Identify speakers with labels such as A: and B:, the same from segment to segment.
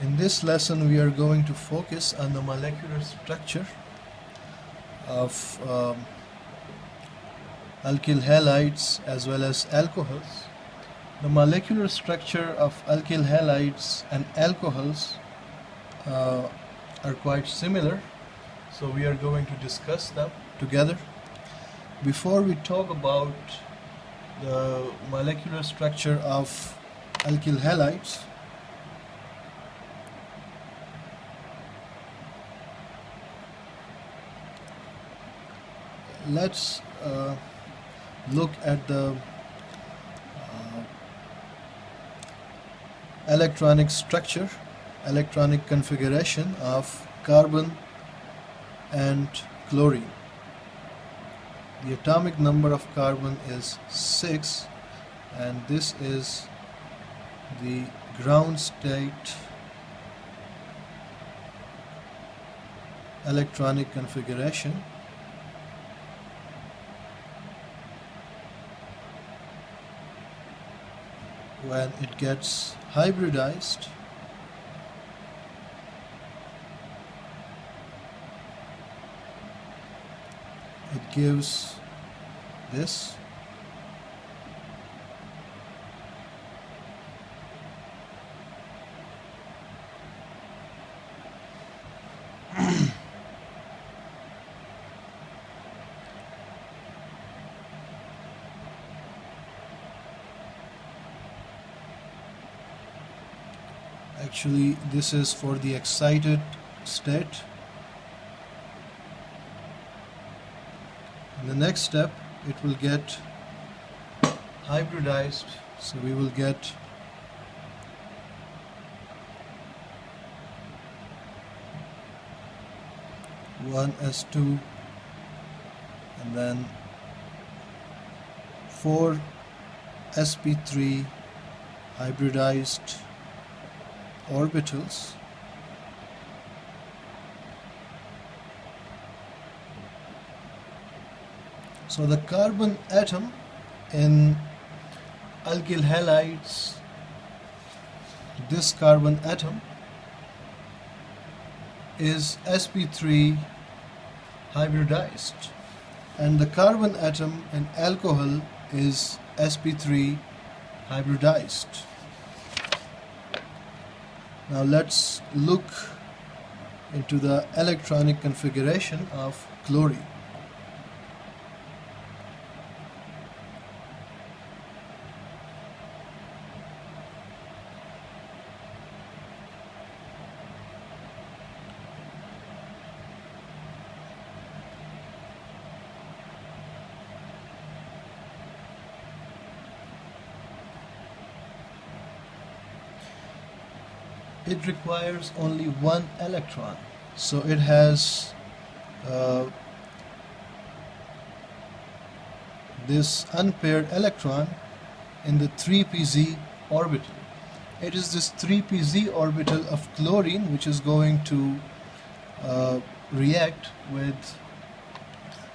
A: In this lesson, we are going to focus on the molecular structure of alkyl halides as well as alcohols. The molecular structure of alkyl halides and alcohols are quite similar, so we are going to discuss them together. Before we talk about the molecular structure of alkyl halides, let's look at the electronic structure, electronic configuration of carbon and chlorine. The atomic number of carbon is 6, and this is the ground state electronic configuration. When it gets hybridized, it gives this. Actually, this is for the excited state. In the next step, it will get hybridized, so we will get one S2 and then 4 sp3 hybridized orbitals. So the carbon atom in alkyl halides, this carbon atom is sp3 hybridized, and the carbon atom in alcohol is sp3 hybridized. Now let's look into the electronic configuration of chlorine. It requires only one electron, so it has this unpaired electron in the 3pz orbital. It is this 3pz orbital of chlorine which is going to react with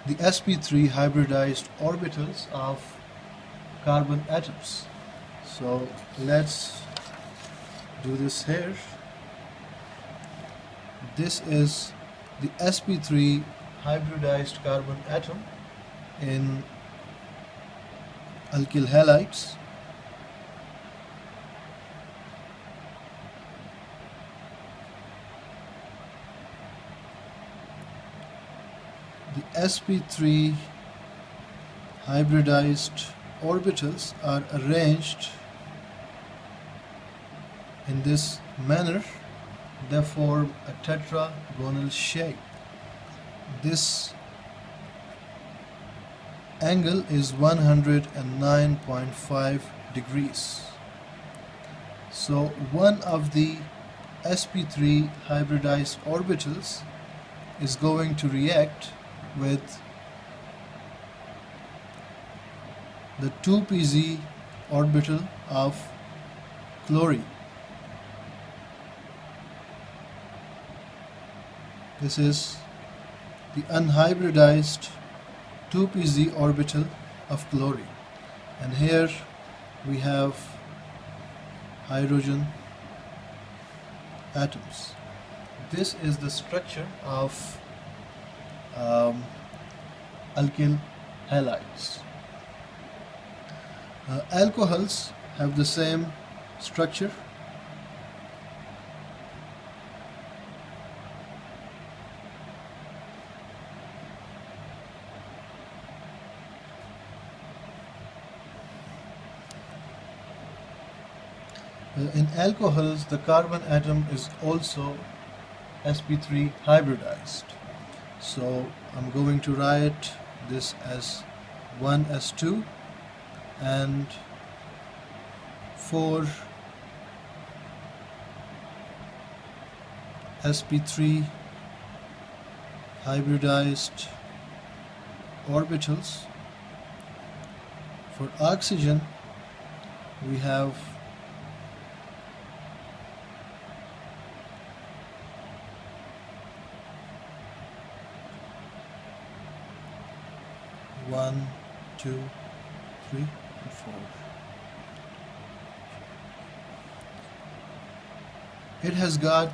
A: the sp3 hybridized orbitals of carbon atoms. So let's do this here. This is the sp3 hybridized carbon atom in alkyl halides. The sp3 hybridized orbitals are arranged in this manner. They form a tetragonal shape. This angle is 109.5 degrees. So one of the sp3 hybridized orbitals is going to react with the 2pz orbital of chlorine. This is the unhybridized 2pz orbital of chlorine, and here we have hydrogen atoms. This is the structure of alkyl halides. Alcohols have the same structure. In alcohols, the carbon atom is also sp3 hybridized. So I'm going to write this as 1s2 and 4 sp3 hybridized orbitals. For oxygen, we have one, two, three, and 4. It has got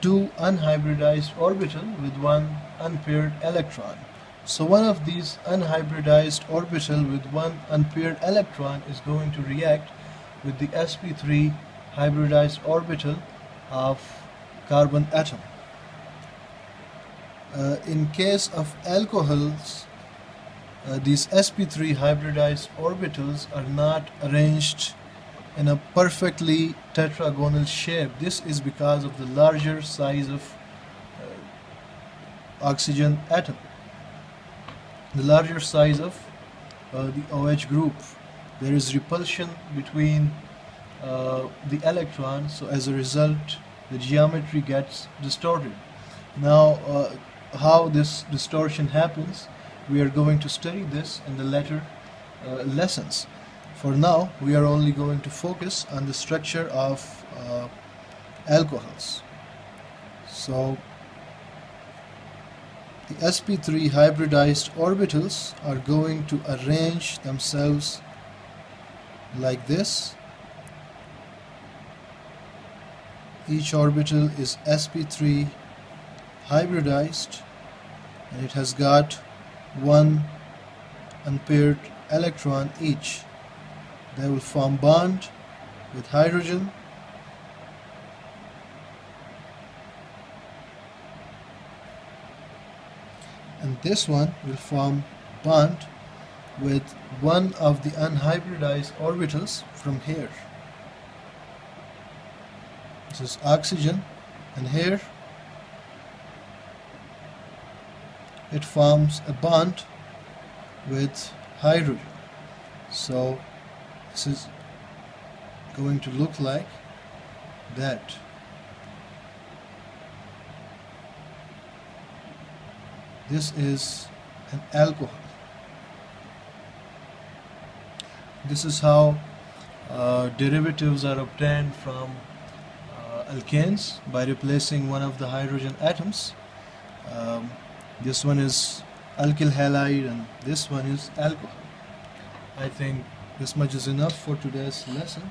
A: 2 unhybridized orbitals with 1 unpaired electron. So one of these unhybridized orbital with 1 unpaired electron is going to react with the sp3 hybridized orbital of carbon atom. In case of alcohols, these sp3 hybridized orbitals are not arranged in a perfectly tetragonal shape. This is because of the larger size of oxygen atom, the larger size of the OH group. There is repulsion between the electrons, so as a result the geometry gets distorted. Now how this distortion happens, we are going to study this in the later lessons. For now, we are only going to focus on the structure of alcohols. So the sp3 hybridized orbitals are going to arrange themselves like this. Each orbital is sp3 hybridized and it has got 1 unpaired electron each. They will form bond with hydrogen, and this one will form bond with one of the unhybridized orbitals from here. This is oxygen, and here it forms a bond with hydrogen. So this is going to look like that. This is an alcohol. This is how derivatives are obtained from alkanes by replacing one of the hydrogen atoms. This one is alkyl halide and this one is alcohol. I think this much is enough for today's lesson.